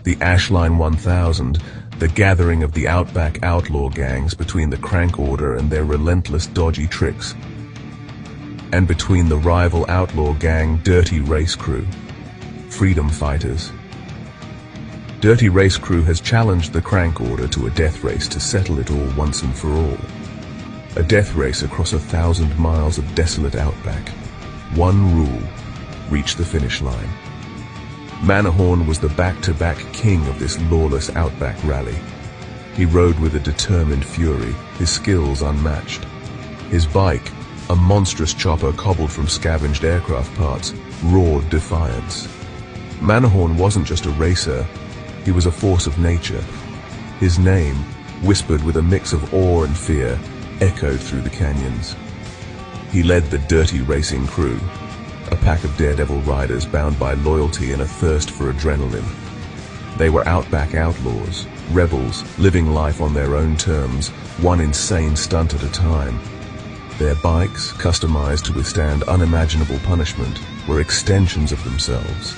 The Ashline 1000, the gathering of the Outback outlaw gangs between the Crank Order and their relentless dodgy tricks, and between the rival outlaw gang Dirty Race Crew, freedom fighters. Dirty Race Crew has challenged the Crank Order to a death race to settle it all once and for all. A death race across 1,000 miles of desolate outback. One rule: reach the finish line. Manahorn was the back-to-back king of this lawless outback rally. He rode with a determined fury, his skills unmatched. His bike, a monstrous chopper cobbled from scavenged aircraft parts, roared defiance. Manahorn wasn't just a racer, he was a force of nature. His name, whispered with a mix of awe and fear, echoed through the canyons. He led the Dirty Racing Crew, a pack of daredevil riders bound by loyalty and a thirst for adrenaline. They were outback outlaws, rebels, living life on their own terms, one insane stunt at a time. Their bikes, customized to withstand unimaginable punishment, were extensions of themselves.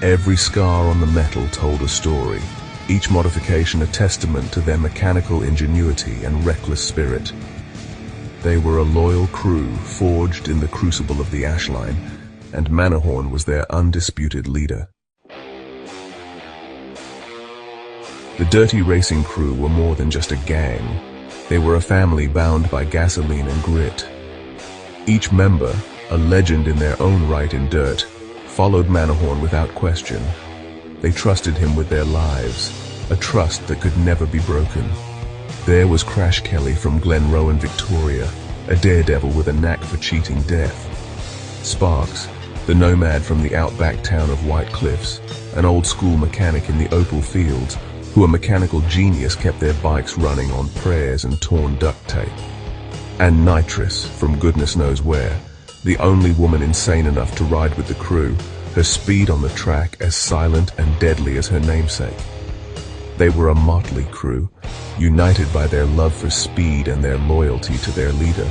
Every scar on the metal told a story, each modification a testament to their mechanical ingenuity and reckless spirit. They were a loyal crew forged in the crucible of the Ashline, and Manahorn was their undisputed leader. The Dirty Racing Crew were more than just a gang. They were a family bound by gasoline and grit. Each member, a legend in their own right in dirt, followed Manahorn without question. They trusted him with their lives, a trust that could never be broken. There was Crash Kelly from Glenrowan, Victoria, a daredevil with a knack for cheating death. Sparks, the nomad from the outback town of White Cliffs, an old-school mechanic in the Opal Fields, who a mechanical genius kept their bikes running on prayers and torn duct tape. And Nitrous, from goodness knows where, the only woman insane enough to ride with the crew, her speed on the track as silent and deadly as her namesake. They were a motley crew, united by their love for speed and their loyalty to their leader.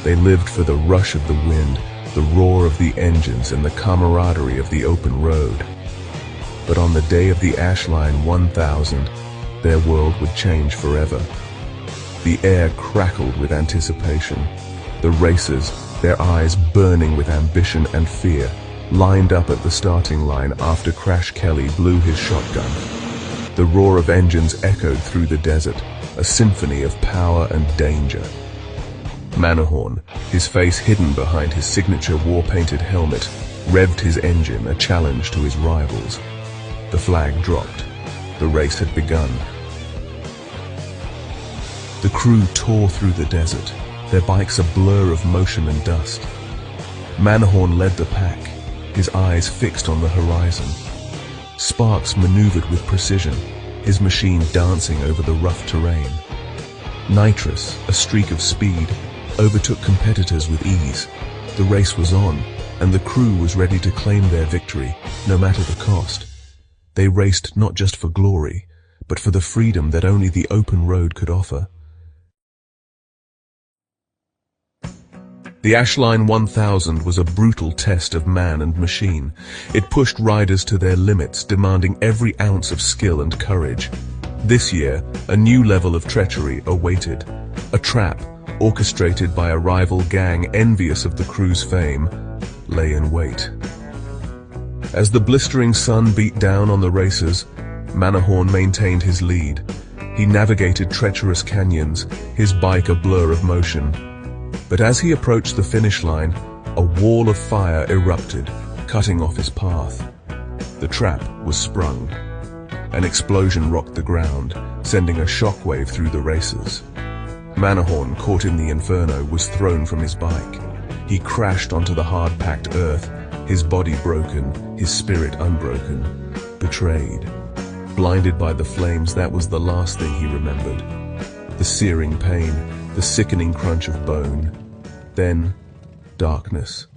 They lived for the rush of the wind, the roar of the engines, and the camaraderie of the open road. But on the day of the Ashline 1000, their world would change forever. The air crackled with anticipation. The racers, their eyes burning with ambition and fear, lined up at the starting line after Crash Kelly blew his shotgun. The roar of engines echoed through the desert, a symphony of power and danger. Manahorn, his face hidden behind his signature war-painted helmet, revved his engine, a challenge to his rivals. The flag dropped. The race had begun. The crew tore through the desert, their bikes a blur of motion and dust. Manahorn led the pack, his eyes fixed on the horizon. Sparks maneuvered with precision, his machine dancing over the rough terrain. Nitrous, a streak of speed, overtook competitors with ease. The race was on, and the crew was ready to claim their victory, no matter the cost. They raced not just for glory, but for the freedom that only the open road could offer. The Ashline 1000 was a brutal test of man and machine. It pushed riders to their limits, demanding every ounce of skill and courage. This year, a new level of treachery awaited. A trap, orchestrated by a rival gang envious of the crew's fame, lay in wait. As the blistering sun beat down on the racers, Manahorn maintained his lead. He navigated treacherous canyons, his bike a blur of motion. But as he approached the finish line, a wall of fire erupted, cutting off his path. The trap was sprung. An explosion rocked the ground, sending a shockwave through the racers. Manahorn, caught in the inferno, was thrown from his bike. He crashed onto the hard-packed earth, his body broken, his spirit unbroken. Betrayed. Blinded by the flames, that was the last thing he remembered. The searing pain, the sickening crunch of bone. Then, darkness.